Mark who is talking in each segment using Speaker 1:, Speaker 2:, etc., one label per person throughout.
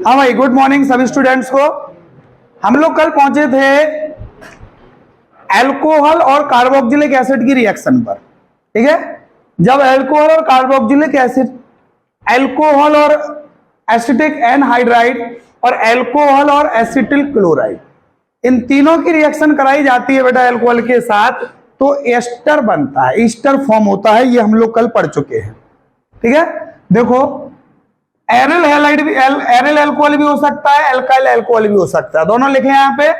Speaker 1: हाँ भाई, good morning सभी स्टूडेंट्स को। हम लोग कल पहुंचे थे अल्कोहल और कार्बोक्सिलिक एसिड की रिएक्शन पर, ठीक है। जब अल्कोहल और कार्बोक्सिलिक एसिड, अल्कोहल और एसिटिक एनहाइड्राइड और अल्कोहल और एसिटिल क्लोराइड, इन तीनों की रिएक्शन कराई जाती है बेटा अल्कोहल के साथ, तो एस्टर बनता है, ईस्टर फॉर्म होता है। ये हम लोग कल पढ़ चुके हैं, ठीक है। देखो, एरिल हैलाइड भी, एरिल अल्कोहल भी हो सकता है, एल्काइल अल्कोहल भी हो सकता है, दोनों लिखे हैं यहाँ पे।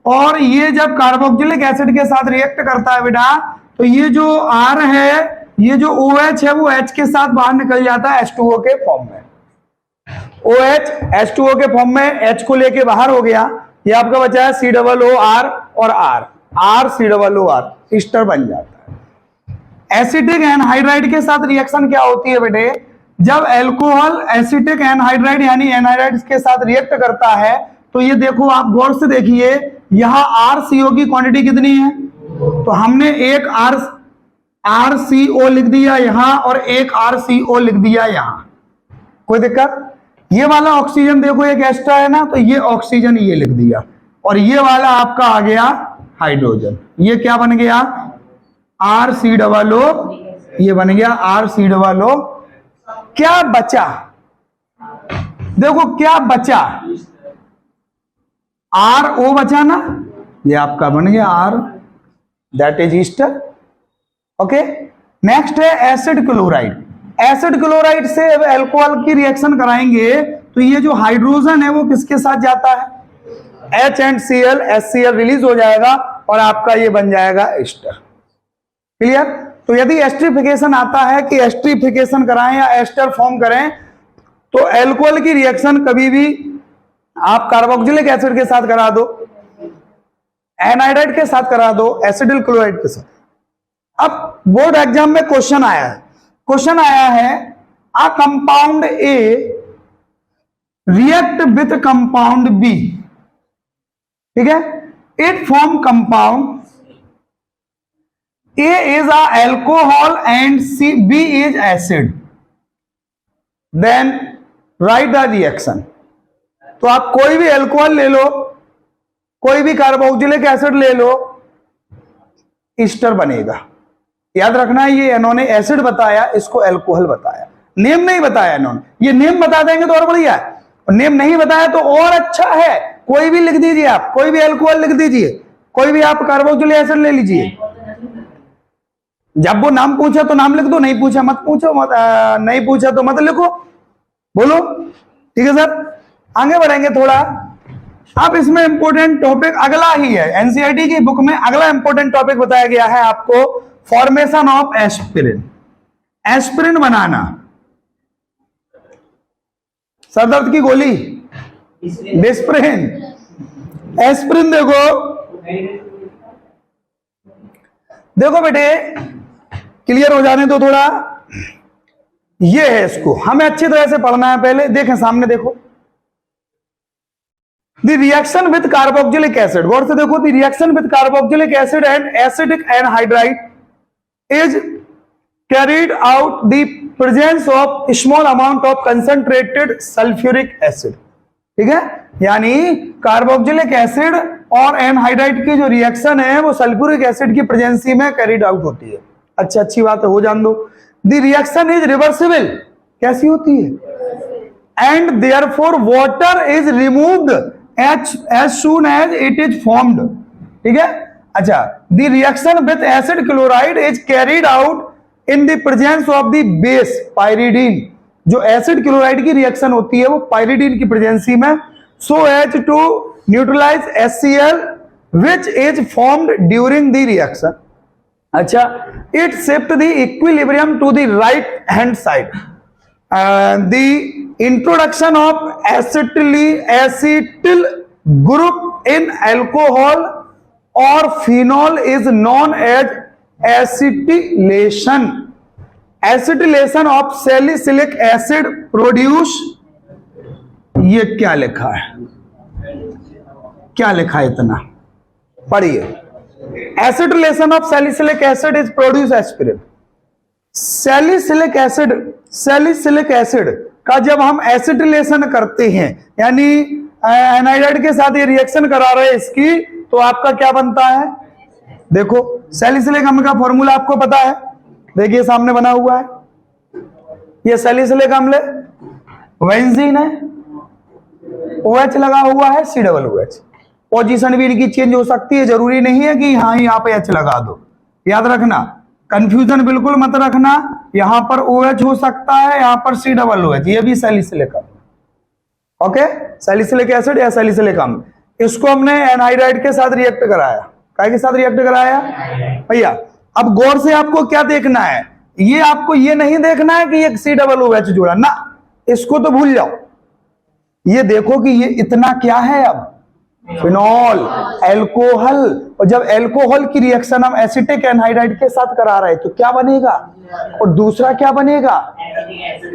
Speaker 1: और ये जब कार्बोक्सिलिक एसिड के साथ रिएक्ट करता है बेटा, तो ये जो R है, ये जो OH है, वो H के साथ बाहर निकल जाता है H2O के फॉर्म में। OH H2O के फॉर्म में H को लेके बाहर हो गया, ये आपका बचा है COOR और R COOR, ईस्टर बन जाता है। एसिटिक एनहाइड्राइड के साथ रिएक्शन क्या होती है बेटे, जब अल्कोहल एसिटिक एनहाइड्राइड यानी एनहाइड्राइड के साथ रिएक्ट करता है, तो ये देखो, आप गौर से देखिए, यहां RCO की क्वांटिटी कितनी है, तो हमने एक RCO लिख दिया यहां और एक RCO लिख दिया यहां, कोई दिक्कत। ये वाला ऑक्सीजन देखो एक एक्स्ट्रा है ना, तो ये ऑक्सीजन ये लिख दिया, और ये वाला आपका आ गया हाइड्रोजन, ये क्या बन गया RCOO, ये बन गया RCOO। क्या बचा, देखो क्या बचा, RO बचा ना, ये आपका बन गया R, that is Easter, okay. Next है एसिड क्लोराइड। एसिड क्लोराइड से अल्कोहल की रिएक्शन कराएंगे, तो ये जो हाइड्रोजन है वो किसके साथ जाता है, H and Cl, HCl release हो जाएगा और आपका ये बन जाएगा एस्टर, क्लियर। तो यदि एस्टरिफिकेशन आता है कि एस्टरिफिकेशन कराएं या एस्टर फॉर्म करें, तो अल्कोहल की रिएक्शन कभी भी आप कार्बोक्सिलिक एसिड के साथ करा दो, एनाइड्राइड के साथ करा दो, एसिडिल क्लोराइड के साथ। अब बोर्ड एग्जाम में क्वेश्चन आया है a compound A react with compound B, ठीक है, it form compound A is a alcohol and B is acid, then write the reaction। तो आप कोई भी अल्कोहल ले लो, कोई भी कार्बोक्सिलिक एसिड ले लो, ईस्टर बनेगा। याद रखना, ये इन्होंने एसिड बताया, इसको अल्कोहल बताया, नेम नहीं बताया इन्होंने। ये नेम बता देंगे तो और बढ़िया है, और नेम नहीं बताया तो और अच्छा है। कोई भी लिख दीजिए आप, कोई भी अल्कोहल लिख दीजिए, कोई भी आप कार्बोक्सिलिक एसिड ले लीजिए। जब वो नाम पूछा तो नाम लिख दो, नहीं पूछा मत पूछो, नहीं पूछा तो मत लिखो, बोलो, ठीक है सर। आगे बढ़ेंगे थोड़ा। अब इसमें इंपॉर्टेंट टॉपिक अगला ही है, एनसीईआरटी की बुक में अगला इंपॉर्टेंट टॉपिक बताया गया है आपको, formation of aspirin. Aspirin banana, sir दर्द की गोली डिस्प्रिन, एस्पिरिन। देखो बेटे, क्लियर हो जाने तो थोड़ा, ये है, इसको हमें अच्छी तरह से पढ़ना है। पहले देखें, सामने देखो, the reaction with carboxylic acid, गौर से देखो, the reaction with carboxylic acid and acidic anhydride is carried out the presence of small amount of concentrated sulphuric acid, ठीक है। यानी कार्बोक्सिलिक एसिड और एनहाइड्राइड की जो रिएक्शन है वो सल्फ्यूरिक एसिड की प्रेजेंसी में कैरीड आउट होती है। अच्छा, अच्छी बात है, हो जान दो। द रिएक्शन इज रिवर्सिबल, कैसी होती है, and therefore water is removed as soon as it is formed, ठीक है। अच्छा, the reaction with acid chloride is carried out in the presence of the base pyridine. जो एसिड क्लोराइड की reaction होती है वो पाइरिडीन की प्रेजेंसी में, so as to neutralise HCl which is formed during the reaction। अच्छा, it shift the equilibrium to the right hand side। The introduction of acetyl group in alcohol or phenol is known as acetylation। Acetylation of salicylic acid produce, ये क्या लिखा है, क्या लिखा है, इतना पढ़िए। Acetylation of salicylic acid is produce aspirin. Salicylic acid का जब हम एसिटिलेशन करते हैं, यानी एनाइड्राइड के साथ ये रिएक्शन करा रहे हैं इसकी, तो आपका क्या बनता है? देखो सैलिसिलिक अम्ल का फॉर्मूला आपको पता है, देखिए सामने बना हुआ है, ये सैलिसिलिक अम्ल बेंजीन है, OH लगा हुआ है, COOH। पोजीशन भी इनकी चेंज हो सकती है, जरूरी नहीं है कि हाँ यहाँ पे H लगा दो। याद रखना, कंफ्यूजन बिल्कुल मत रखना, यहां पर OH हो सकता है, यहां पर COOH, ये भी सैलिसिलिक अम्ल। ओके, सैलिसिलिक एसिड या सैलिसिलिक अम्ल, इसको हमने एनहाइड्राइड के साथ रिएक्ट कराया। काय के साथ रिएक्ट कराया भैया? अब गौर से आपको क्या देखना है, ये आपको ये नहीं देखना है कि ये COOH जुड़ा ना, इसको तो भूल जाओ। ये देखो कि ये इतना क्या है, अब फिनॉल एल्कोहल, और जब एल्कोहल की रिएक्शन हम एसिटिक एनहाइड्राइड के साथ करा रहे हैं तो क्या बनेगा, और दूसरा क्या बनेगा?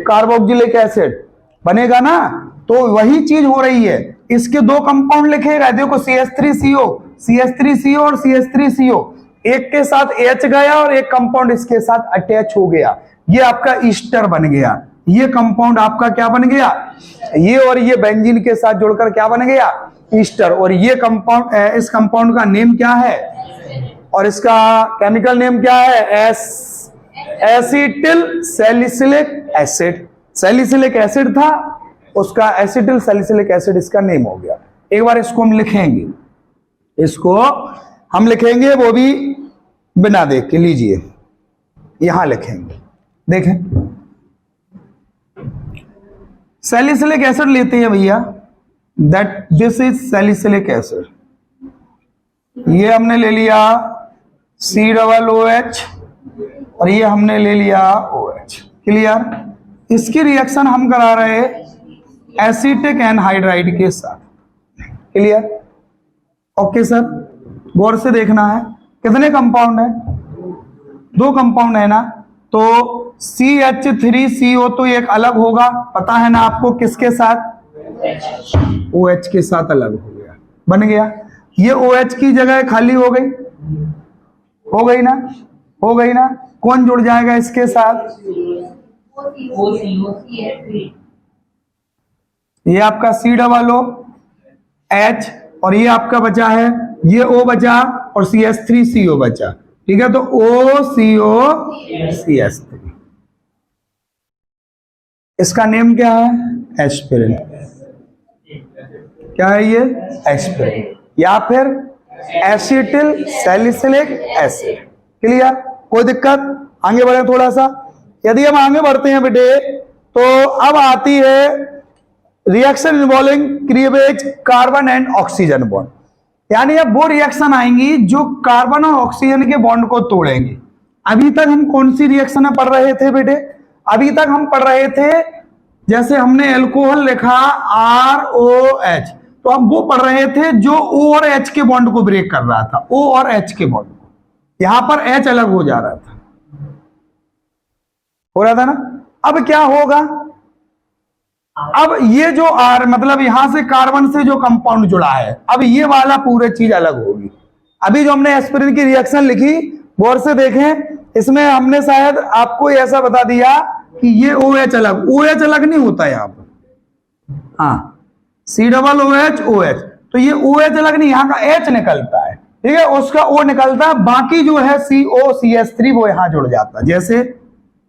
Speaker 1: कार्बोक्सिलिक एसिड बनेगा ना। तो वही चीज हो रही है, इसके दो कंपाउंड लिखेगा, देखो CH3CO और CH3CO, एक के साथ H गया और एक कंपाउंड इसके साथ अटैच हो गया, ये आपका ईस्टर बन गया। ये कंपाउंड आपका क्या बन गया? ये और ये बेंजीन के साथ जुड़कर क्या बन गया? ईस्टर। और ये कंपाउंड, इस कंपाउंड का नेम क्या है और इसका केमिकल नेम क्या है? Acetyl salicylic acid. Salicylic acid था, उसका एसिटिल सैलिसिलिक एसिड इसका नेम हो गया। एक बार इसको हम लिखेंगे, इसको हम लिखेंगे, वो भी बिना देख के लीजिए, यहां लिखेंगे, देखें सैलिसिलिक एसिड लेते हैं भैया, that this is salicylic acid. ये हमने ले लिया COOH और ये हमने ले लिया OH। क्लियर? इसकी रिएक्शन हम करा रहे एसिटिक एनहाइड्राइड के साथ। क्लियर? ओके सर, गौर से देखना है, कितने कंपाउंड है? दो कंपाउंड है ना, तो CH3CO तो एक अलग होगा, पता है ना आपको, किसके साथ? OH के साथ अलग हो गया, बन गया। ये OH की जगह खाली हो गई, हो गई ना, हो गई ना। कौन जुड़ जाएगा इसके साथ? ये आपका COOH और ये आपका बचा है, ये O बचा और CH3CO बचा। ठीक है, तो OCOCH3, इसका नेम क्या है? एस्पिरिन। क्या है ये? एस्पिरिन, या फिर एसिटिल सैलिसिलिक एसिड। क्लियर? कोई दिक्कत? आगे बढ़े थोड़ा सा। यदि हम आगे बढ़ते हैं बेटे, तो अब आती है reaction involving cleavage carbon and oxygen bond, यानी अब वो रिएक्शन आएंगी जो कार्बन और ऑक्सीजन के बॉन्ड को तोड़ेंगी। अभी तक हम कौन सी रिएक्शन में पढ़ रहे थे बेटे? अभी तक हम पढ़ रहे थे, जैसे हमने एल्कोहल लिखा ROH, तो हम वो पढ़ रहे थे जो O और H के बॉन्ड को ब्रेक कर रहा था, O और H के बॉन्ड को। यहां पर H अलग हो जा रहा था, हो रहा था ना। अब क्या होगा? अब ये जो R मतलब यहां से कार्बन से जो कंपाउंड जुड़ा है, अब ये वाला पूरी चीज अलग होगी। अभी जो हमने एस्पिरिन की रिएक्शन लिखी, गौर से देखें, इसमें हमने शायद आपको ऐसा बता दिया कि ये OH अलग, OH अलग नहीं होता यहां पर, हाँ COOH OH, तो ये OH अलग नहीं, यहां का H निकलता है, ठीक है, उसका O निकलता है, बाकी जो है CO CH3 वो यहां जुड़ जाता है। जैसे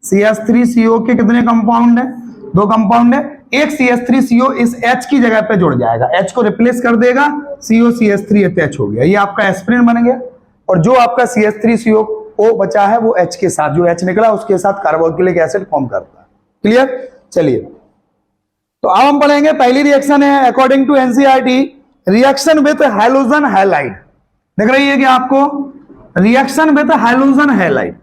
Speaker 1: CH3CO के कितने कंपाउंड है? दो कंपाउंड है, एक CH3CO इस H की जगह पे जुड़ जाएगा, H को रिप्लेस कर देगा, CO CH3 अटैच हो गया, ये आपका एस्पिरिन बन गया। और जो आपका CH3CO बचा है वो H के साथ, जो H निकला उसके साथ कार्बोक्सिलिक एसिड फॉर्म करता है। क्लियर? चलिए, तो अब हम पढ़ेंगे, पहली रिएक्शन है according to NCERT, reaction with halogen halide. देख रही है कि आपको reaction with halogen halide,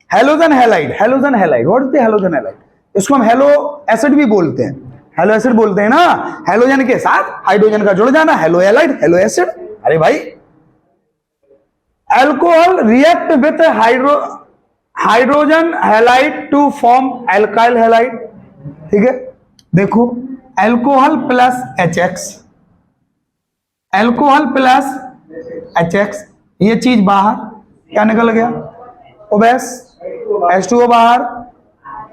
Speaker 1: halogen halide, halogen halide, what is the halogen halide? इसको हम हेलो एसिड भी बोलते हैं, हेलो एसिड बोलते हैं ना, हैलोजन के साथ हाइड्रोजन का जुड़ जाना, हेलो हैलाइड, हेलो एसिड। अरे भाई, alcohol react with hydrogen halide to form alkyl halide. ठीक है, देखो alcohol plus HX, alcohol plus HX, ये चीज बाहर क्या निकल गया? OBS, H2O बाहर,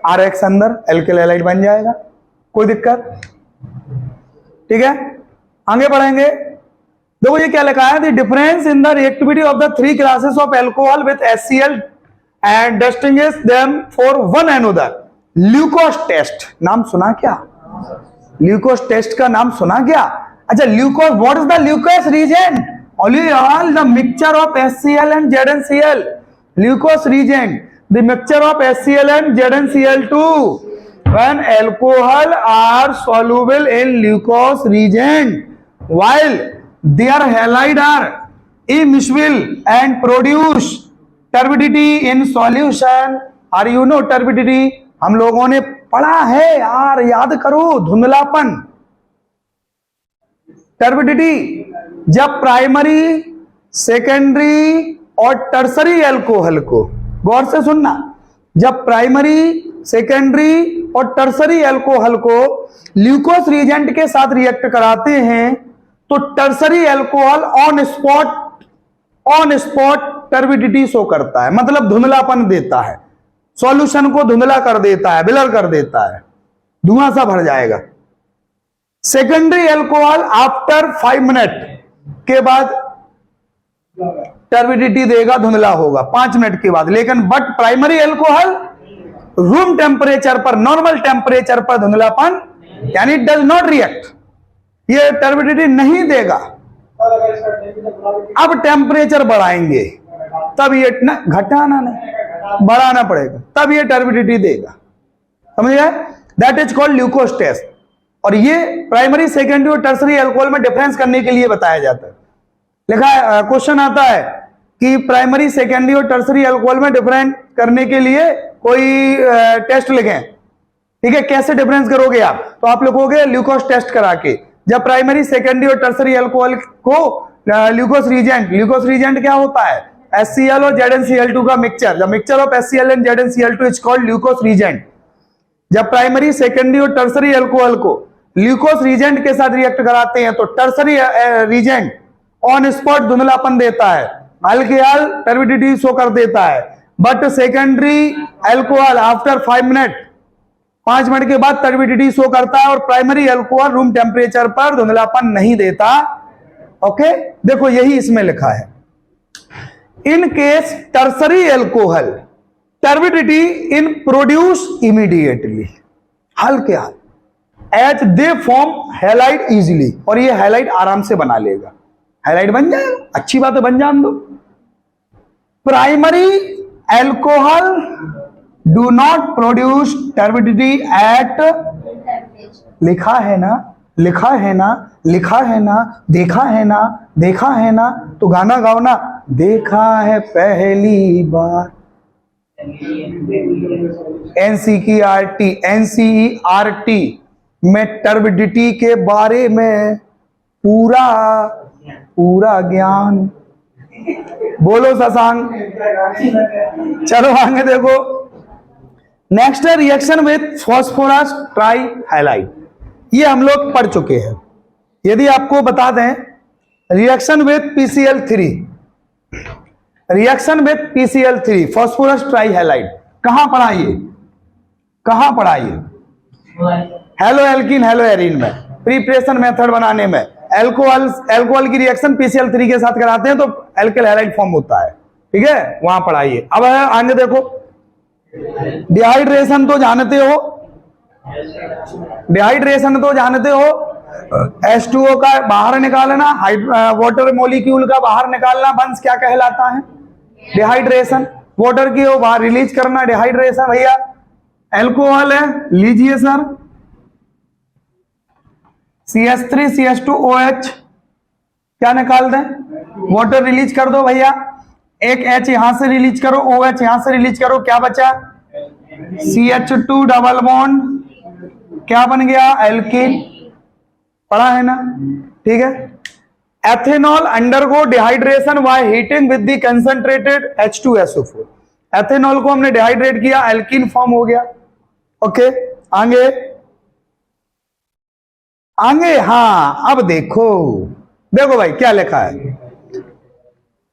Speaker 1: RX अंदर एल्किल हैलाइड बन जाएगा, कोई दिक्कत? ठीक है, आगे बढ़ेंगे। देखो ये क्या लिखा है, the difference in the reactivity of the three classes of alcohol with HCl and distinguish them for one another. Lucas test नाम सुना क्या? ल्यूकोस टेस्ट का नाम सुना क्या? अच्छा, Lucas, what is the Lucas reagent? All the mixture of HCl and ZnCl। Lucas reagent the mixture of HCl and ZnCl2 when alcohol are soluble in glucose reagent while their halide are immiscible and produce turbidity in solution। Are you know turbidity? हम लोगों ने पढ़ा है यार, याद करो, धुंधलापन। Turbidity जब primary, secondary और टर्सरी एल्कोहल को, गौर से सुनना, जब प्राइमरी, सेकेंडरी और टर्सरी एल्कोहल को ल्यूकोस रिएजेंट के साथ रिएक्ट कराते हैं तो tertiary alcohol on spot turbidity show करता है, मतलब धुंधलापन देता है, सॉल्यूशन को धुंधला कर देता है, ब्लर कर देता है, धुआं सा भर जाएगा। सेकेंडरी एल्कोहल आफ्टर 5 मिनट के बाद टर्बिडिटी देगा, धुंधला होगा 5 मिनट के बाद। लेकिन but primary alcohol room temperature पर, नॉर्मल टेम्परेचर पर धुंधलापन, यानी डज नॉट रिएक्ट, ये टर्बिडिटी नहीं देगा। अब टेम्परेचर बढ़ाएंगे तब ये, घटाना नहीं, बढ़ाना पड़ेगा, तब ये टर्बिडिटी देगा, समझ गए? That is called Lucas test. और ये प्राइमरी, सेकेंडरी और टर्सरी एल्कोहल में डिफरेंस करने के लिए बताया जाता है। लिखा है, क्वेश्चन आता है कि प्राइमरी, सेकेंडरी और टर्सरी अल्कोहल में डिफरेंस करने के लिए कोई टेस्ट लिखें। ठीक है, कैसे डिफरेंस करोगे आप? तो आप लिखोगे ल्यूकोस टेस्ट करा के। जब प्राइमरी, सेकेंडरी और टर्सरी अल्कोहल को ल्यूकोस रीजेंट क्या होता है? HCl और ZnCl2 का mixture. The mixture of HCl and ZnCl2 is called Lucas reagent. जब प्राइमरी, सेकेंडरी और टर्सरी अल्कोहल को ल्यूकोस रीजेंट के साथ रिएक्ट कराते हैं तो टर्सरी रीजेंट ऑन स्पॉट धुंधलापन देता है, अल्कोहल टर्बिडिटी शो कर देता है। But secondary alcohol after 5 minute, 5 minute के बाद टर्बिडिटी शो करता है, और प्राइमरी अल्कोहल रूम टेम्परेचर पर धुंधलापन नहीं देता। ओके, देखो यही इसमें लिखा है। In case tertiary alcohol turbidity in produce immediately, हल्के हाल, as they form halide easily, और ये हैलाइड आराम से बना लेगा, हैलाइड बन जाएगा, अच्छी बात है, बन जान दो। Primary alcohol do not produce turbidity at, लिखा है ना, लिखा है ना, लिखा है ना, देखा है ना, देखा है ना, तो गाना गाओ ना, देखा है पहली बार। NCERT में टर्बिडिटी के बारे में पूरा ज्ञान। बोलो शशांक। चलो आगे देखो, नेक्स्ट है reaction with phosphorus try halide. ये हम लोग पढ़ चुके हैं। यदि आपको बता दें, reaction with PCl3, reaction with PCl3 phosphorus try halide कहां पढ़ाइए, कहां पढ़ाइए? हेलो एल्कीन, हेलो एरीन में, प्रिपरेशन मेथड बनाने में एल्कोहल की रिएक्शन PCl3 के साथ कराते हैं तो एल्किल हैलाइड फॉर्म होता है। ठीक है, वहां पढ़ाइए। अब आगे देखो, डिहाइड्रेशन तो जानते हो, डिहाइड्रेशन तो जानते हो, H2O का बाहर निकालना, वाटर मॉलिक्यूल का बाहर निकालना वंश क्या कहलाता है? डिहाइड्रेशन। वाटर की वो बाहर रिलीज करना, डिहाइड्रेशन। भैया एल्कोहल है, लीजिए सर, CH3 CH2OH क्या निकाल दें? वाटर रिलीज कर दो भैया, एक H यहां से रिलीज करो, OH यहां से रिलीज करो, क्या बचा? CH2 डबल बॉन्ड, क्या बन गया? एल्कीन। पढ़ा है ना? ठीक है। Ethanol undergo dehydration by heating with the concentrated H2SO4। Ethanol को हमने डिहाइड्रेट किया, एल्कीन फॉर्म हो गया। ओके, आगे आगे, हाँ अब देखो, देखो भाई क्या लिखा है,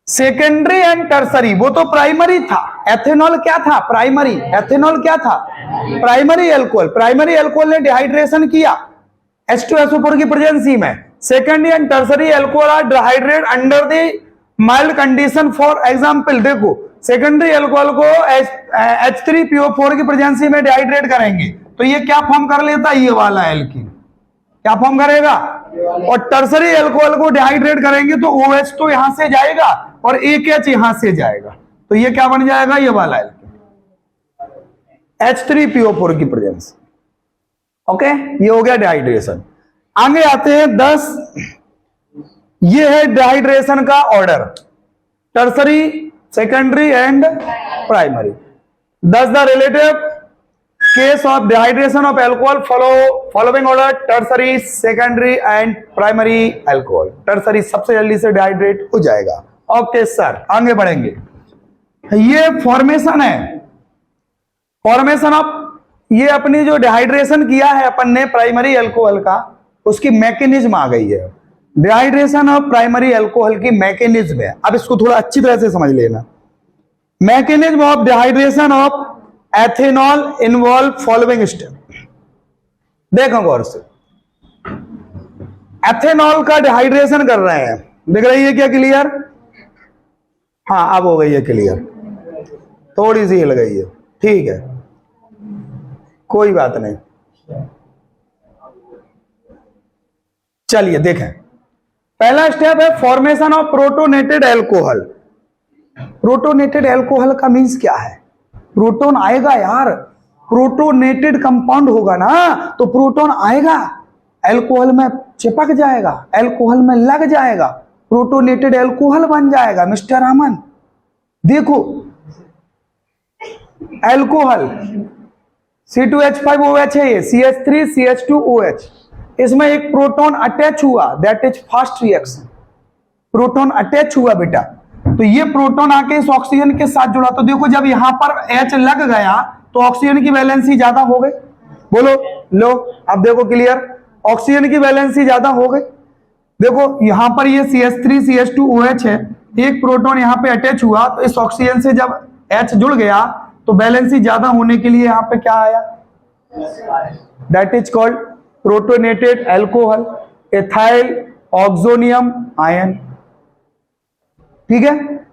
Speaker 1: सेकेंडरी एंड टर्सरी, वो तो प्राइमरी था। एथेनॉल क्या था? प्राइमरी। एथेनॉल क्या था? Primary alcohol. प्राइमरी एल्कोहल ने डिहाइड्रेशन किया H2SO4 की प्रेजेंसी में। Secondary and tertiary alcohol are dehydrate under the mild condition. For example देखो, सेकेंडरी एल्कोहल को H3PO4 की प्रेजेंसी में डिहाइड्रेट करेंगे तो ये क्या फॉर्म कर लेता है? ये वाला एल्कीन क्या फॉर्म करेगा? और टर्सरी एल्कोहल को डिहाइड्रेट करेंगे तो OH तो यहां से जाएगा और एक H यहां से जाएगा, तो ये क्या बन जाएगा? ये वाला एल्कीन H3PO4 की प्रेजेंस। ओके, ये हो गया डिहाइड्रेशन। आगे आते हैं 10। ये है डिहाइड्रेशन का order, tertiary, secondary and primary. 10 the relative case of dehydration of alcohol following order, tertiary, secondary and primary alcohol. Tertiary सबसे जल्दी से डिहाइड्रेट हो जाएगा। ओके सर, आगे बढ़ेंगे। ये फॉर्मेशन है, फॉर्मेशन ऑफ, ये अपनी जो डिहाइड्रेशन किया है अपन ने प्राइमरी एल्कोहल का, उसकी मैकेनिज्म आ गई है। डिहाइड्रेशन ऑफ प्राइमरी एल्कोहल की मैकेनिज्म है। अब इसको थोड़ा अच्छी तरह से समझ लेना। Mechanism of dehydration of ethanol involve following step. देखो गौर से, एथेनॉल का डिहाइड्रेशन कर रहे हैं, दिख रही है क्या क्लियर? हाँ, अब हो गई है क्लियर, थोड़ी सी हिल गई है, ठीक है, कोई बात नहीं। चलिए देखें, पहला स्टेप है formation of protonated alcohol. Protonated alcohol का मीन्स क्या है? प्रोटोन आएगा यार, प्रोटोनेटेड कंपाउंड होगा ना तो प्रोटोन आएगा, एल्कोहल में चिपक जाएगा, एल्कोहल में लग जाएगा, प्रोटोनेटेड एल्कोहल बन जाएगा। मिस्टर अमन देखो, एल्कोहल C2H5OH है, ये CH3CH2OH, इसमें एक प्रोटॉन अटैच हुआ, that is fast reaction. Proton attach हुआ बेटा, तो ये प्रोटॉन आके इस ऑक्सीजन के साथ जुड़ा, तो देखो जब यहां पर H लग गया तो ऑक्सीजन की वैलेंसी ज्यादा हो गई। बोलो, लो अब देखो क्लियर, ऑक्सीजन की वैलेंसी ज्यादा हो गई। देखो यहां पर ये CH3CH2OH है, एक प्रोटॉन यहां पे अटैच हुआ तो इस ऑक्सीजन से जब H जुड़ गया तो बैलेंसी ज्यादा होने के लिए यहां पे क्या आया? That is called protonated alcohol, ethyl oxonium ion. ठीक है,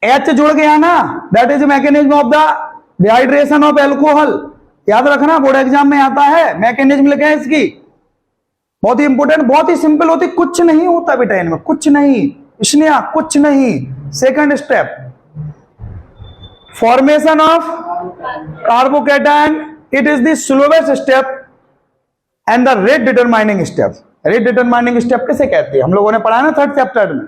Speaker 1: H जुड़ गया ना, that is mechanism of the dehydration of alcohol. याद रखना, बोर्ड एग्जाम में आता है, मैकेनिज्म लिखे हैं इसकी, बहुत ही इंपोर्टेंट, बहुत ही सिंपल होती, कुछ नहीं होता बेटा इनमें, कुछ नहीं, इसलिए कुछ नहीं। Second step, formation of carbocation, it is the slowest step and the rate determining step. Rate determining step किसे कहते हैं? हम लोगों ने पढ़ा ना 3rd चैप्टर में,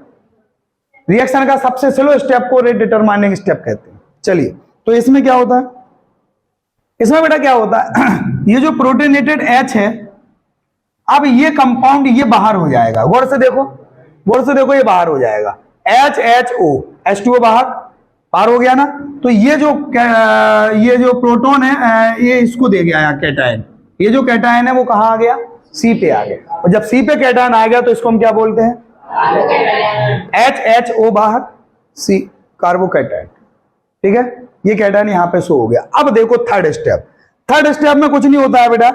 Speaker 1: रिएक्शन का सबसे स्लो स्टेप को रेट डिटरमाइनिंग स्टेप कहते हैं। चलिए, तो इसमें क्या होता है? इसमें बेटा क्या होता है, ये जो प्रोटोनेटेड H है, अब ये कंपाउंड ये बाहर हो जाएगा। गौर से देखो, गौर से देखो, ये बाहर हो जाएगा, HHO, H2O बाहर हो गया ना, तो ये जो प्रोटॉन है, ये इसको दे गया है कैटायन। ये जो कैटायन है वो कहां आ गया? C पे आ गया, और जब C पे कैटायन आ गया तो इसको हम क्या बोलते हैं? HHO बाहर, C कार्बोकैटायन। ठीक है, ये कैटायन यहां पे शो हो गया। अब देखो थर्ड स्टेप, थर्ड स्टेप में कुछ नहीं होता है बेटा।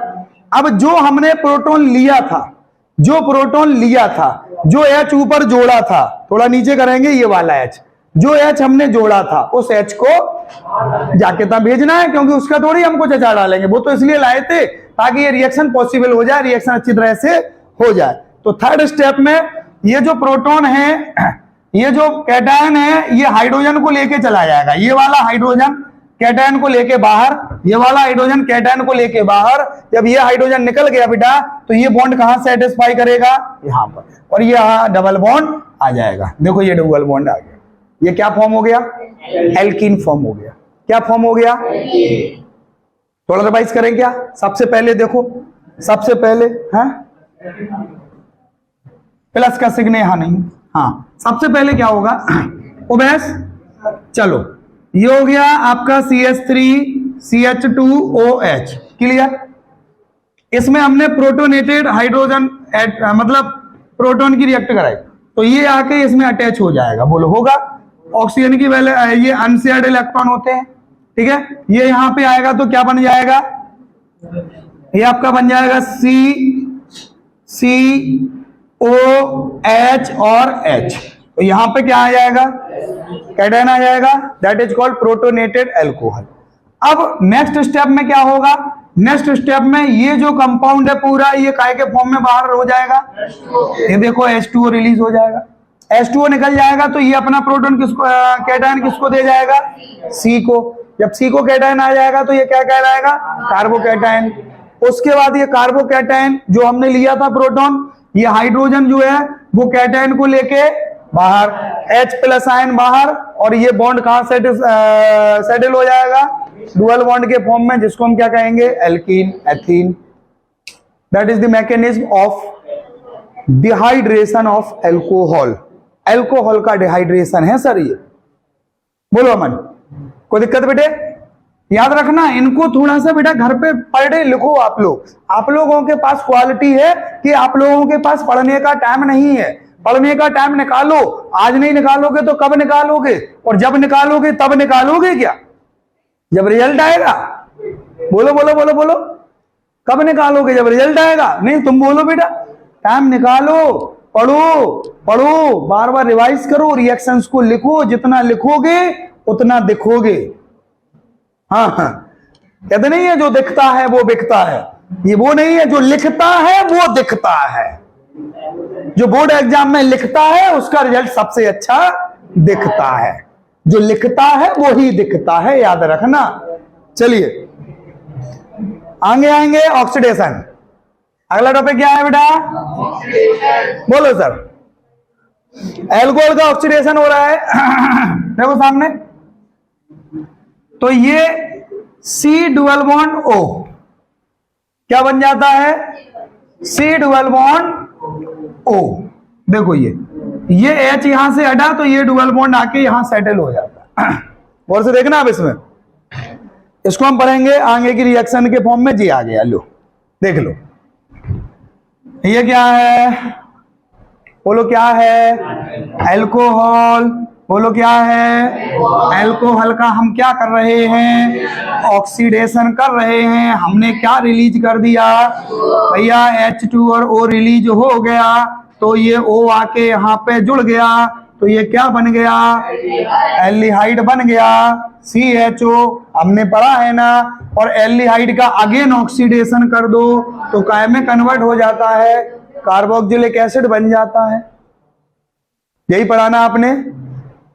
Speaker 1: अब जो हमने प्रोटॉन लिया था, जो प्रोटॉन लिया था, जो H ऊपर जोड़ा था, थोड़ा नीचे करेंगे, ये वाला H, जो H हमने जोड़ा था उस H को जाके तब भेजना है, क्योंकि उसका थोड़ी हम कुछ अचार डालेंगे, वो तो इसलिए लाए थे ताकि ये रिएक्शन पॉसिबल हो जाए, रिएक्शन अच्छी तरह से हो जाए। तो थर्ड स्टेप में ये जो प्रोटॉन है, ये जो कैटायन है, ये हाइड्रोजन को लेके चला जाएगा, ये वाला हाइड्रोजन कैटायन को लेके बाहर, ये वाला हाइड्रोजन कैटायन को लेके बाहर। जब ये हाइड्रोजन निकल गया बेटा, तो ये बॉन्ड कहां सेटिस्फाई करेगा? यहां पर, और ये डबल बॉन्ड आ जाएगा। देखो ये डबल बॉन्ड आ गया, ये क्या फॉर्म हो गया? एल्कीन फॉर्म हो गया। क्या फॉर्म हो गया? थोड़ा रिवाइज करें क्या? सबसे पहले देखो, सबसे पहले है प्लस का सिग्न यहां नहीं, हाँ, सबसे पहले क्या होगा? ओबेस, चलो ये हो गया आपका CH3CH2OH, क्लियर। इसमें हमने प्रोटोनेटेड हाइड्रोजन मतलब प्रोटॉन की रिएक्ट कराई, तो ये आके इसमें अटैच हो जाएगा, बोलो होगा। ऑक्सीजन की वैल्यू, ये अनशेयर्ड इलेक्ट्रॉन होते हैं, ठीक है। ये यहां पे आएगा तो क्या बन जाएगा, ये आपका बन जाएगा COH और H। तो यहां पे क्या आ जाएगा, कैटायन आ जाएगा, that is called protonated alcohol. अब नेक्स्ट स्टेप में क्या होगा, नेक्स्ट स्टेप में ये जो कंपाउंड है पूरा ये काय के फॉर्म में बाहर हो जाएगा, ये देखो H2O रिलीज हो जाएगा, H2O निकल जाएगा तो ये अपना प्रोटॉन किसको, कैटायन किसको दे जाएगा, C को। जब C को कैटायन आ जाएगा तो ये क्या कहलाएगा, कार्बोकैटायन। उसके बाद ये कार्बोकैटायन जो हमने लिया था प्रोटॉन, ये हाइड्रोजन जो है वो कैटायन को लेके बाहर, H+ आयन बाहर, और ये बॉन्ड कहां सेटल हो जाएगा, डुअल बॉन्ड के फॉर्म में, जिसको हम क्या कहेंगे, alkene, ethene. That is the mechanism of dehydration of alcohol. Alcohol का डिहाइड्रेशन है सर ये, बोलो अमन, कोई दिक्कत बेटे? याद रखना इनको थोड़ा सा बेटा घर पे पढ़े लिखो आप लोग। आप लोगों के पास क्वालिटी है कि आप लोगों के पास पढ़ने का टाइम नहीं है। पढ़ने का टाइम निकालो, आज नहीं निकालोगे तो कब निकालोगे, और जब निकालोगे तब निकालोगे क्या, जब रिजल्ट आएगा। बोलो बोलो बोलो बोलो, कब निकालोगे, जब रिजल्ट आएगा। नहीं तुम बोलो बेटा, टाइम निकालो, पढ़ो पढ़ो, बार बार रिवाइज करो, रिएक्शंस को लिखो, जितना लिखोगे उतना दिखोगे। हाँ हाँ, कहते नहीं है जो दिखता है वो बिकता है, ये वो नहीं है, जो लिखता है वो दिखता है। जो बोर्ड एग्जाम में लिखता है उसका रिजल्ट सबसे अच्छा दिखता है, जो लिखता है वो ही दिखता है, याद रखना। चलिए आगे आएंगे, ऑक्सीडेशन। अगला टॉपिक क्या है बेटा, बोलो सर। एल्कोहल का ऑक्सीडेशन हो रहा है देखो सामने, तो ये C डुअल बॉन्ड O क्या बन जाता है, C डुअल बॉन्ड O। देखो ये H यहां से हटा तो ये डुअल बॉन्ड आके यहां सेटल हो जाता है। और से देखना अब इसमें, इसको हम पढ़ेंगे आगे की रिएक्शन के फॉर्म में। जी आ गया, लो देख लो, ये क्या है, बोलो क्या है, एल्कोहल। बोलो क्या है, एल्कोहल का हम क्या कर रहे हैं, ऑक्सीडेशन कर रहे हैं। हमने क्या रिलीज कर दिया भैया, H2 और O रिलीज हो गया, तो ये O आके यहाँ पे जुड़ गया, तो ये क्या बन गया, एल्डिहाइड बन गया, CHO। हमने पढ़ा है ना, और एल्डिहाइड का अगेन ऑक्सीडेशन कर दो तो काय में कन्वर्ट हो जाता है, कार्बोक्सिलिक एसिड बन जाता है। यही पढ़ाना आपने,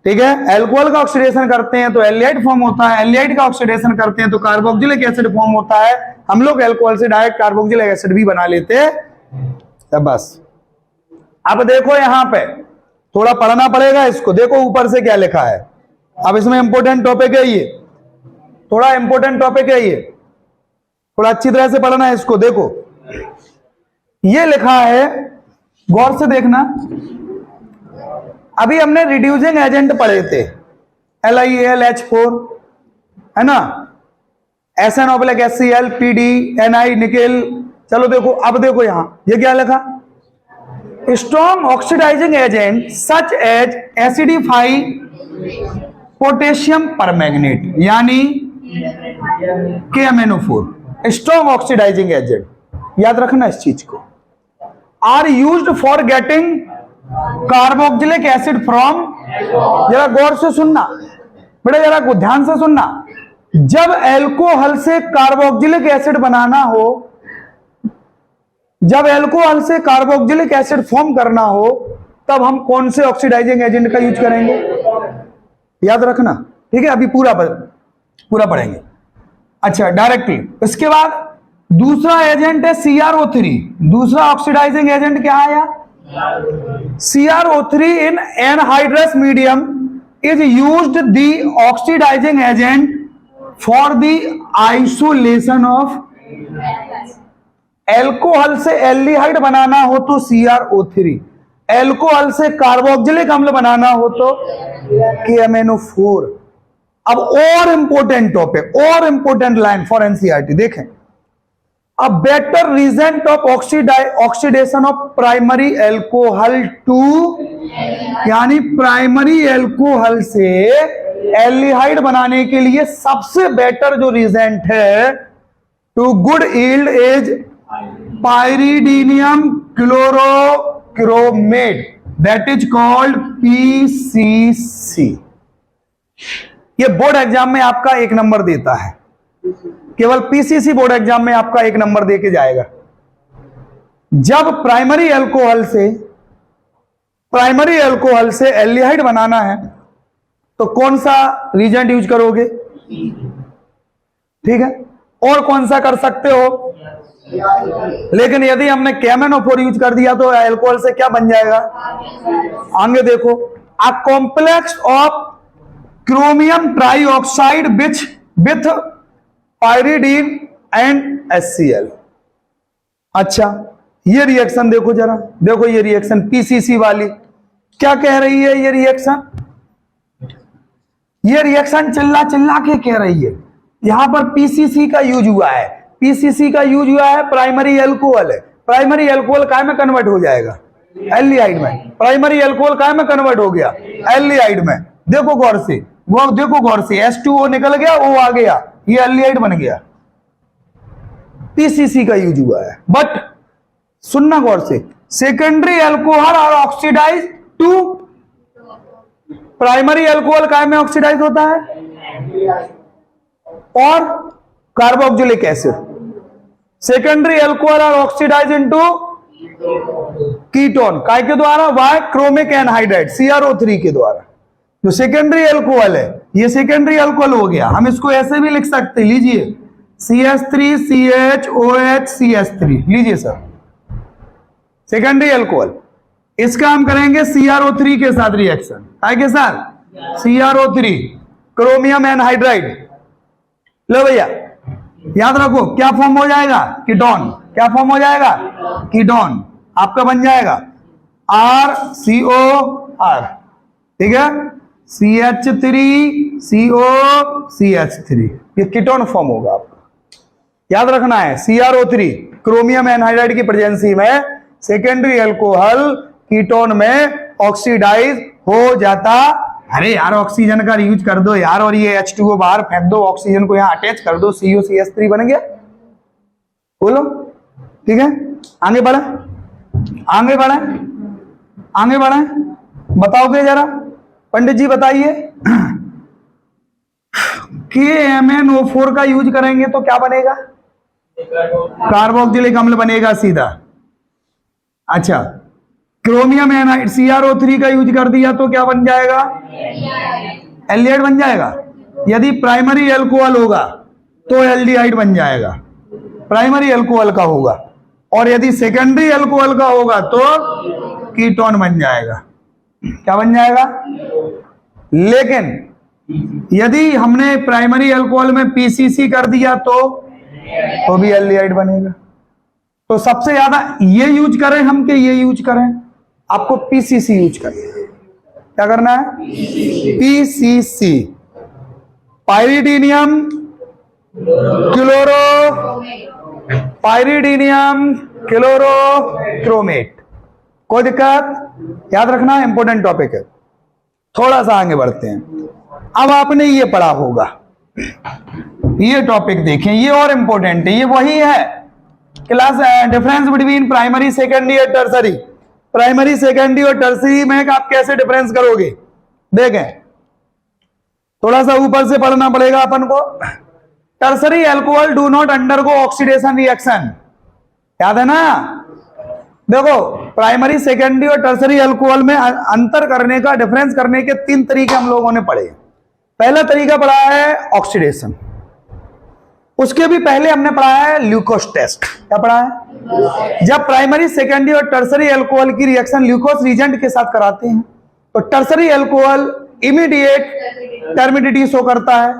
Speaker 1: ठीक है। एल्कोहल का ऑक्सीडेशन करते हैं तो एल्डिहाइड फॉर्म होता है, एल्डिहाइड का ऑक्सीडेशन करते हैं तो कार्बोक्सिलिक एसिड फॉर्म होता है। हम लोग एल्कोहल से डायरेक्ट कार्बोक्सिलिक एसिड भी बना लेते हैं बस। अब देखो यहां पे थोड़ा पढ़ना पड़ेगा इसको, देखो ऊपर से क्या लिखा है। अब इसमें इंपोर्टेंट टॉपिक है ये, थोड़ा इंपोर्टेंट टॉपिक है ये, थोड़ा अच्छी तरह से पढ़ना है इसको। देखो ये लिखा है, गौर से देखना। अभी हमने रिड्यूसिंग एजेंट पढ़े थे, LiAlH4 है ना, SnO+HCl, PD, Ni, निकेल। चलो देखो, अब देखो यहां ये क्या लिखा, strong oxidising agent such as acidify potassium permanganate यानी KMnO4। स्ट्रॉन्ग ऑक्सीडाइजिंग एजेंट, याद रखना इस चीज को, are used for getting carboxylic acid from. जरा गौर से सुनना बेटा, जरा ध्यान से सुनना। जब एल्कोहल से कार्बोक्सिलिक एसिड बनाना हो, जब एल्कोहल से कार्बोक्सिलिक एसिड फॉर्म करना हो, तब हम कौन से ऑक्सीडाइजिंग एजेंट का यूज करेंगे, याद रखना, ठीक है। अभी पूरा पढ़ेंगे। अच्छा डायरेक्टली, इसके बाद दूसरा एजेंट है CrO3। दूसरा ऑक्सीडाइजिंग एजेंट क्या आया, CrO3 in anhydrous medium is used the oxidizing agent for the isolation of। Alcohol से एल्डिहाइड बनाना हो तो CrO3, एल्कोहल से कार्बोक्सिलिक अम्ल बनाना हो तो KMnO4। अब और इंपोर्टेंट टॉपिक, और इंपोर्टेंट लाइन फॉर NCERT देखें। A better result of oxidation of primary alcohol to, यानी प्राइमरी एल्कोहल से एल्डिहाइड बनाने के लिए सबसे बेटर जो रिजल्ट है to good yield is pyridinium chlorochromate, that is called PCC. ये बोर्ड एग्जाम में आपका 1 नंबर देता है, केवल पीसीसी बोर्ड एग्जाम में आपका 1 नंबर दे के जाएगा। जब प्राइमरी एल्कोहल से एल्डिहाइड बनाना है तो कौन सा रीजेंट यूज करोगे? ठीक है, और कौन सा कर सकते हो? लेकिन यदि हमने KMnO4 यूज कर दिया तो एल्कोहल से क्या बन जाएगा? आगे देखो, a complex of chromium trioxide with pyridine and HCl। अच्छा, ये रिएक्शन देखो जरा, देखो ये रिएक्शन पीसीसी वाली क्या कह रही है? ये रिएक्शन चिल्ला चिल्ला के कह रही है, यहां पर पीसीसी का यूज हुआ है। पीसीसी का यूज हुआ है, प्राइमरी एल्कोहल है। प्राइमरी एल्कोहल काय में कन्वर्ट हो जाएगा? एल्डिहाइड में। प्राइमरी एल्कोहल काय में कन्वर्ट हो गया? एल्डिहाइड में। देखो गौर से, H2O निकल गया, O आ गया, ये एल्डिहाइड बन गया। पीसीसी का यूज हुआ है। बट सुनना गौर से, सेकेंडरी एल्कोहल और ऑक्सीडाइज टू प्राइमरी एल्कोहल काय में ऑक्सीडाइज होता है? और कार्बोक्सिलिक एसिड। सेकेंडरी एल्कोहल और ऑक्सीडाइज इनटू कीटोन, काय के द्वारा? वाई क्रोमिक एनहाइड्राइड, CrO3 के द्वारा। जो सेकेंडरी एल्कोहल है, ये सेकेंडरी एल्कोहल हो गया। हम इसको ऐसे भी लिख सकते, लीजिए CH3CHOH CH3, लीजिए सर, सेकेंडरी एल्कोहल। इसका हम करेंगे CrO3 के साथ रिएक्शन, काय के साथ? CrO3, chromium anhydride. लो भैया, याद रखो क्या फॉर्म हो जाएगा? कीटोन। क्या फॉर्म हो जाएगा? कीटोन। आपका बन जाएगा RCOR, ठीक है, CH3COCH3, ये कीटोन फॉर्म होगा आपका। याद रखना है, CrO3 क्रोमियम एनहाइड्राइड की प्रेजेंसी में सेकेंडरी एल्कोहल कीटोन में ऑक्सीडाइज हो जाता। अरे यार, ऑक्सीजन का यूज कर दो यार, और ये H2O बाहर फेंक दो, ऑक्सीजन को यहां अटैच कर दो, COCH3 बन गया। बोलो, ठीक है, आगे बढ़े, बताओगे जरा, पंडित जी बताइए। KMnO4 का यूज करेंगे तो क्या बनेगा? कार्बोक्सिलिक अम्ल बनेगा सीधा। अच्छा, क्रोमियम एनहाइड CrO3 का यूज कर दिया तो क्या बन जाएगा? एल्डिहाइड बन जाएगा। यदि प्राइमरी एल्कोहल होगा तो एल्डिहाइड बन जाएगा, प्राइमरी एल्कोहल का होगा। और यदि सेकेंडरी एल्कोहल का होगा तो कीटोन बन जाएगा। क्या बन जाएगा? लेकिन यदि हमने प्राइमरी एल्कोहल में पीसीसी कर दिया तो भी एल्डिहाइड बनेगा। तो सबसे ज्यादा ये यूज करें हम कि ये यूज करें? आपको पीसीसी यूज करना है। क्या करना है? PCC, pyridinium chlorochromate. कोई दिक्कत? याद रखना, इंपॉर्टेंट टॉपिक है। थोड़ा सा आगे बढ़ते हैं। अब आपने ये पढ़ा होगा, ये टॉपिक देखें, ये और इंपॉर्टेंट है। ये वही है class, difference between primary, secondary और टर्सरी। प्राइमरी, सेकेंडरी और टर्सरी में आप कैसे डिफरेंस करोगे? देखें, थोड़ा सा ऊपर से पढ़ना पड़ेगा अपन को। Tertiary alcohol do not undergo oxidation reaction, याद है ना? देखो, प्राइमरी, सेकेंडरी और टर्सरी एल्कोहल में अंतर करने का, डिफरेंस करने के 3 तरीके हम लोगों ने पढ़े। पहला तरीका पढ़ा है ऑक्सीडेशन, उसके भी पहले हमने पढ़ा है ल्यूकोस टेस्ट। क्या पढ़ा है? जब प्राइमरी, सेकेंडरी और टर्सरी एल्कोहल की रिएक्शन ल्यूकोस रीजेंट के साथ कराते हैं तो tertiary alcohol immediate turbidity show करता है,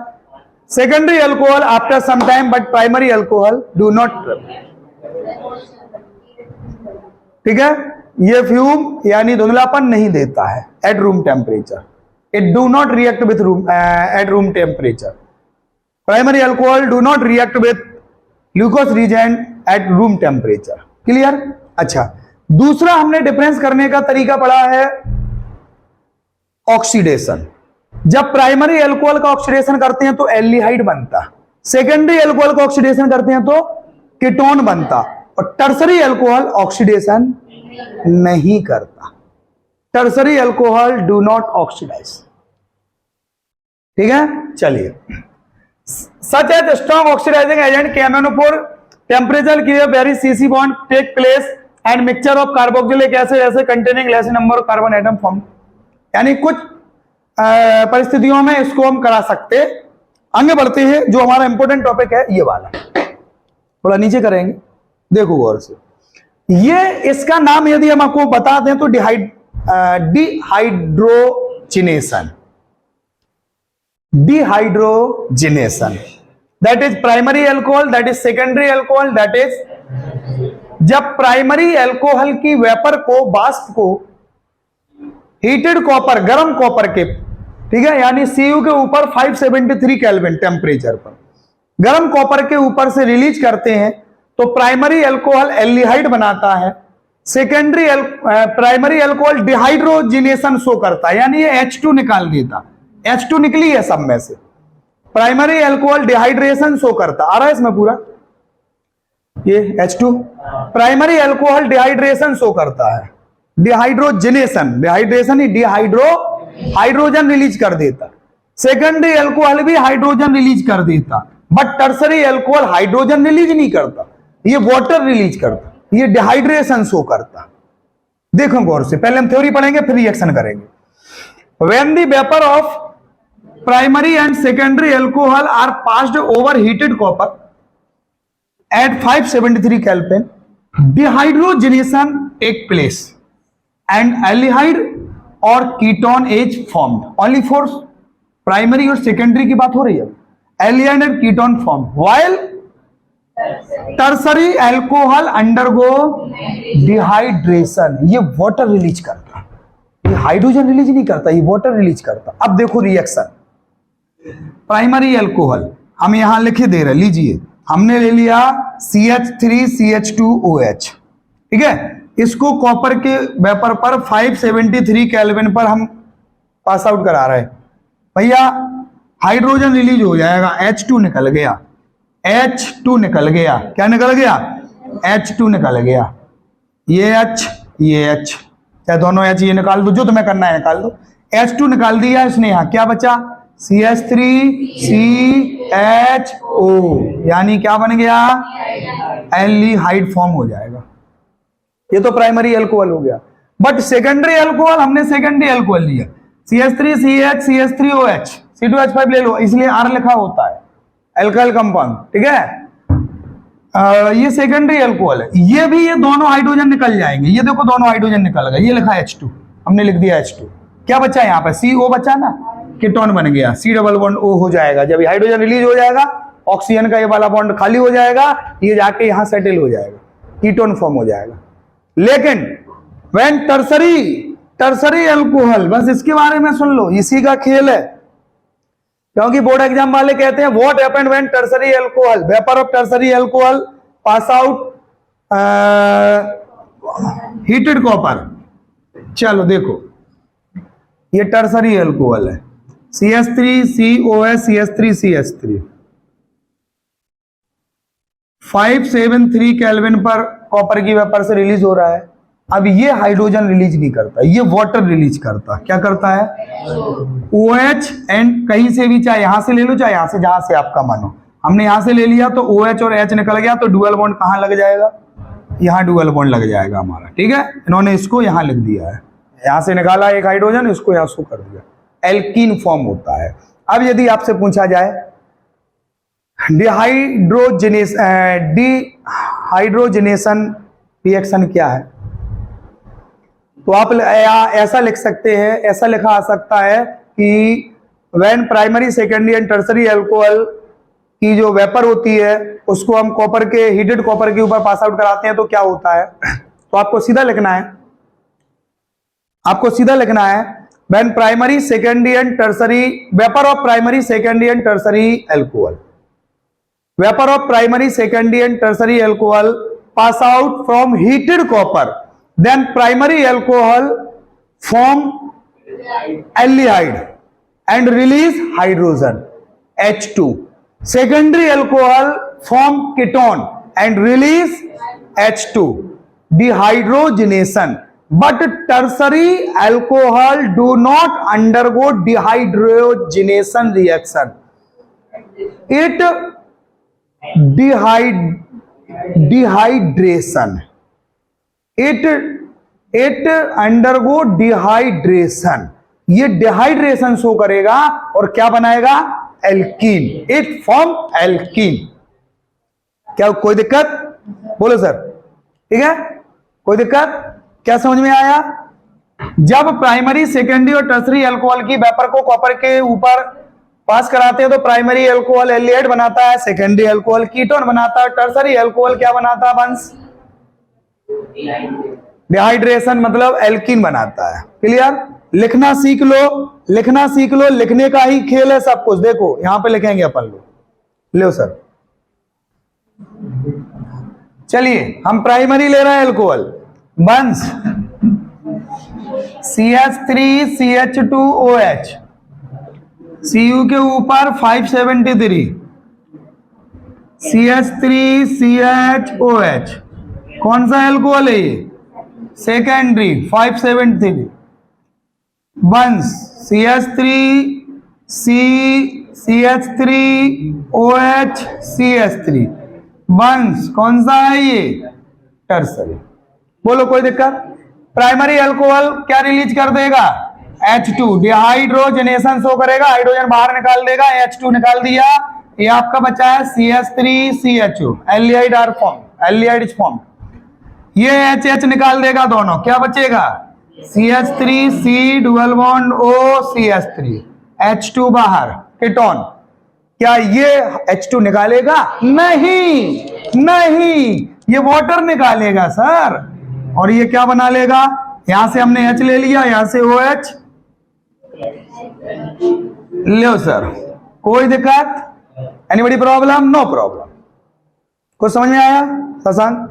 Speaker 1: secondary alcohol after some time, but primary alcohol do not. ठीक है, ये फ्यूम यानी धुंधलापन नहीं देता है at room temperature. It do not react with at room temperature. Primary alcohol do not react with glucose reagent at room temperature. Clear? अच्छा, दूसरा हमने डिफरेंस करने का तरीका पढ़ा है ऑक्सीडेशन। जब प्राइमरी अल्कोहल का ऑक्सीडेशन करते हैं तो एल्डिहाइड बनता, सेकेंडरी अल्कोहल का ऑक्सीडेशन करते हैं तो कीटोन बनता, और टर्सरी अल्कोहल ऑक्सीडेशन नहीं करता। Tertiary alcohol do not oxidise. ठीक है, चलिए। Such as strong oxidising agent KMnO4 temperature की very CC bond take place and mixture of carboxylic acid ऐसे containing less number of carbon atom form. यानी कुछ परिस्थितियों में इसको हम करा सकते। आगे बढ़ते हैं, जो हमारा इंपॉर्टेंट टॉपिक है ये वाला, थोड़ा नीचे करेंगे, देखो गौर से। ये इसका नाम यदि हम आपको बता दें तो dehydrogenation. Dehydrogenation that is primary alcohol, that is secondary alcohol, that is जब प्राइमरी अल्कोहल की वेपर को, वाष्प को हीटेड कॉपर, गर्म कॉपर के, ठीक है, यानी Cu के ऊपर 573 केल्विन टेम्परेचर पर गर्म कॉपर के ऊपर से रिलीज करते हैं तो प्राइमरी अल्कोहल एल्डिहाइड बनाता है, secondary primary alcohol dehydrogenation show करता है, यानी ये H2 निकाल देता। H2 निकली है सब में से, प्राइमरी अल्कोहल डिहाइड्रेशन शो करता। आ रहा है इसमें पूरा, ये H2 primary alcohol dehydration show करता है, डिहाइड्रोजिनेशन, डिहाइड्रेशन ही हाइड्रोजन रिलीज कर देता। सेकेंडरी अल्कोहल भी हाइड्रोजन रिलीज कर देता, but tertiary alcohol hydrogen release नहीं करता, ये वाटर रिलीज करता, ये डिहाइड्रेशन शो करता। देखो गौर से, पहले हम थ्योरी पढ़ेंगे फिर रिएक्शन करेंगे। When the vapour of primary and secondary alcohol are passed over heated copper at 573 Kelvin, dehydrogenation take place and aldehyde or ketone is formed. Only for primary और secondary की बात हो रही है, aldehyde and ketone formed while tertiary alcohol undergo dehydration। ये water release करता, ये hydrogen release नहीं करता, ये वाटर रिलीज करता। अब देखो रिएक्शन, प्राइमरी अल्कोहल हम यहां लिखे दे रहे, लीजिए, हमने ले लिया CH3CH2OH, ठीक है, इसको कॉपर के वेपर पर 573 केल्विन पर हम पास आउट करा रहे हैं। भैया हाइड्रोजन रिलीज हो जाएगा, H2 निकल गया, H2 निकल गया, क्या निकल गया? H2 निकल गया, ये H ये H, क्या दोनों H ये निकाल दो, जो तुम्हें करना है निकाल दो। H2 निकाल दिया इसने, यहां क्या बचा? CH3CHO, यानी क्या बन गया? एल्डिहाइड फॉर्म हो जाएगा। ये तो प्राइमरी अल्कोहल हो गया, बट सेकेंडरी अल्कोहल हमने सेकेंडरी अल्कोहल लिया, CH3CH CH3OH C2H5 ले लो, इसलिए R लिखा होता है, अल्काइल कंपाउंड, ठीक है। ये सेकेंडरी अल्कोहल है, ये भी, ये दोनों हाइड्रोजन निकल जाएंगे, ये देखो दोनों हाइड्रोजन निकल गए, ये लिखा H2, हमने लिख दिया H2, क्या बचा यहाँ पे? CO बचा ना, कीटोन बन गया, C डबल बॉन्ड O हो जाएगा। जब हाइड्रोजन रिलीज हो जाएगा, ऑक्सीजन का ये वाला बॉन्ड खाली हो जाएगा, ये जाके यहां सेटल हो जाएगा, कीटोन फॉर्म हो जाएगा। लेकिन व्हेन टर्सरी अल्कोहल, बस इसके बारे में सुन लो, इसी का खेल है, क्योंकि बोर्ड एग्जाम वाले कहते हैं what happened when tertiary alcohol, vapour of tertiary alcohol pass out heated copper. चलो देखो, ये टर्सरी अल्कोहल है, CH3COH CH3CH3 573 केल्विन पर कॉपर की वेपर से रिलीज हो रहा है। अब ये हाइड्रोजन रिलीज नहीं करता, ये वाटर रिलीज करता। क्या करता है? OH एंड कहीं से भी, चाहे यहां से ले लो चाहे यहां से, जहां से आपका मानो। हमने यहां से ले लिया तो OH और H निकल गया, तो डुअल बॉन्ड कहां लग जाएगा? यहां डुअल बॉन्ड लग जाएगा हमारा, ठीक है। इन्होंने इसको यहां लिख दिया है, यहां से निकाला एक हाइड्रोजन, इसको यहां शो कर दिया, एल्कीन फॉर्म होता है। अब यदि आपसे पूछा जाए डिहाइड्रोजिनेशन रिएक्शन क्या है, तो आप ऐसा लिख सकते हैं, ऐसा लिखा आ सकता है कि when primary secondary and tertiary alcohol की जो वेपर होती है उसको हम कॉपर के, हीटेड कॉपर के ऊपर पास आउट कराते हैं तो क्या होता है। तो आपको सीधा लिखना है, आपको सीधा लिखना है when primary secondary and tertiary vapour of primary secondary and tertiary alcohol, vapor of primary, secondary and tertiary alcohol pass out from heated copper, then primary alcohol form aldehyde and release hydrogen H2. Secondary alcohol form ketone and release H2, dehydrogenation. But tertiary alcohol do not undergo dehydrogenation reaction. It dehydration. It undergo dehydration. ये dehydration show करेगा और क्या बनाएगा? Alkene. It form alkene. क्या कोई दिक्कत? बोलो sir. ठीक है, कोई दिक्कत? क्या समझ में आया? जब प्राइमरी, सेकेंडरी और टर्सरी अल्कोहल की वेपर को कॉपर के ऊपर पास कराते हैं तो प्राइमरी अल्कोहल एल्डिहाइड बनाता है, सेकेंडरी अल्कोहल कीटोन बनाता है, टर्सरी अल्कोहल क्या बनाता है वंश? डिहाइड्रेशन मतलब एल्कीन बनाता है. क्लियर? लिखना सीख लो, लिखना सीख लो. लिखने का ही खेल है सब कुछ. देखो यहां पे लिखेंगे अपन लोग. लो सर, चलिए हम प्राइमरी ले रहे हैं अल्कोहल. वंश CH3CH2OH, Cu के ऊपर 573, CH3CHOH. कौन सा अल्कोहल है ये? सेकेंडरी. 573. वंश CH3CH3OH CH3. वंश कौन सा है ये? टर्सरी. बोलो कोई दिक्कत? प्राइमरी अल्कोहल क्या रिलीज कर देगा? H2. डिहाइड्रोजनेशन शो करेगा, हाइड्रोजन बाहर निकाल देगा, H2 निकाल दिया. ये आपका बचा है CH3CHO. Aldehyde are form, aldehyde is form. ये HH निकाल देगा दोनों. क्या बचेगा? CH3C dual bond O CH3. H2 बाहर, कीटोन. क्या ये H2 निकालेगा? नहीं, नहीं, ये वाटर निकालेगा सर. और ये क्या बना लेगा? यहां से हमने H ले लिया, यहां से OH. लो सर, कोई दिक्कत? Anybody problem? No problem. कुछ समझ में आया शशांक?